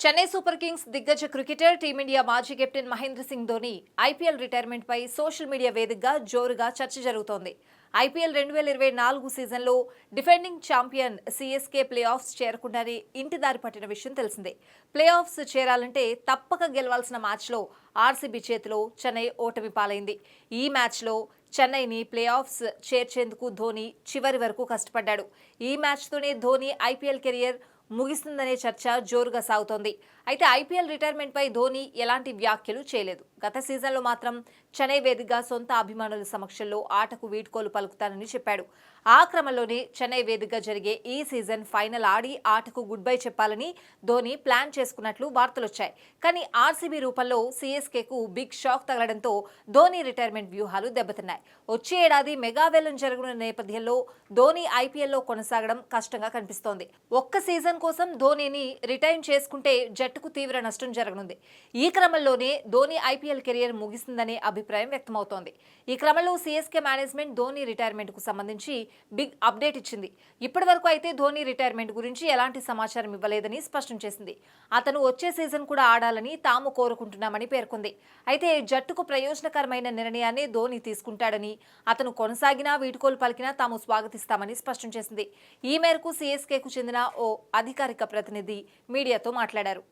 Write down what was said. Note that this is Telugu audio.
చెన్నై సూపర్ కింగ్స్ దిగ్గజ క్రికెటర్ టీమిండియా మాజీ captain Mahendra Singh Dhoni IPL retirement పై సోషల్ మీడియా వేదికగా జోరుగా చర్చ జరుగుతోంది. ఐపీఎల్ 2024 సీజన్లో defending champion CSK playoffs చేరకుండానే ఇంటి దారి పట్టిన విషయం తెలిసిందే. ప్లే ఆఫ్స్ చేరాలంటే తప్పక గెలవాల్సిన మ్యాచ్లో ఆర్సీబీ చేతిలో చెన్నై ఓటమి పాలైంది. ఈ మ్యాచ్లో చెన్నైని ప్లే ఆఫ్స్ చేర్చేందుకు ధోని చివరి వరకు కష్టపడ్డాడు. ఈ మ్యాచ్తోనే ధోని ఐపీఎల్ కెరియర్ ముగిస్తుందనే చర్చ జోరుగా సాగుతోంది. అయితే ఐపీఎల్ రిటైర్మెంట్ పై ధోని ఎలాంటి వ్యాఖ్యలు చేయలేదు. గత సీజన్లో మాత్రం చెన్నై వేదికగా సొంత అభిమానుల సమక్షంలో ఆటకు వీడ్కోలు పలుకుతానని చెప్పాడు. ఆ క్రమంలోనే చెన్నై వేదికగా జరిగే ఈ సీజన్ ఫైనల్ ఆడి ఆటకు గుడ్ బై చెప్పాలని ధోని ప్లాన్ చేసుకున్నట్లు వార్తలొచ్చాయి. కానీ ఆర్సీబీ రూపంలో సీఎస్కేకు బిగ్ షాక్ తగలడంతో ధోని రిటైర్మెంట్ వ్యూహాలు దెబ్బతిన్నాయి. వచ్చే ఏడాది మెగావేలం జరగనున్న నేపథ్యంలో ధోని ఐపీఎల్లో కొనసాగడం కష్టంగా కనిపిస్తోంది. ఒక్క సీజన్ కోసం ధోనిని రిటైన్ చేసుకుంటే జట్టుకు తీవ్ర నష్టం జరగనుంది. ఈ క్రమంలోనే ధోని ఐపీఎల్ కెరియర్ ముగిసిందనే అభిప్రాయం వ్యక్తమవుతోంది. ఈ క్రమంలో సీఎస్కే మేనేజ్మెంట్ ధోని రిటైర్మెంట్ కు సంబంధించి బిగ్ అప్డేట్ ఇచ్చింది. ఇప్పటివరకు అయితే ధోని రిటైర్మెంట్ గురించి ఎలాంటి సమాచారం ఇవ్వలేదని స్పష్టం చేసింది. అతను వచ్చే సీజన్ కూడా ఆడాలని తాము కోరుకుంటున్నామని పేర్కొంది. అయితే జట్టుకు ప్రయోజనకరమైన నిర్ణయాన్ని ధోని తీసుకుంటాడని, అతను కొనసాగినా వీడ్కోలు పలికినా తాము స్వాగతిస్తామని స్పష్టం చేసింది. ఈ మేరకు సీఎస్కేకు చెందిన ఓ అధికారిక ప్రతినిధి మీడియాతో మాట్లాడారు.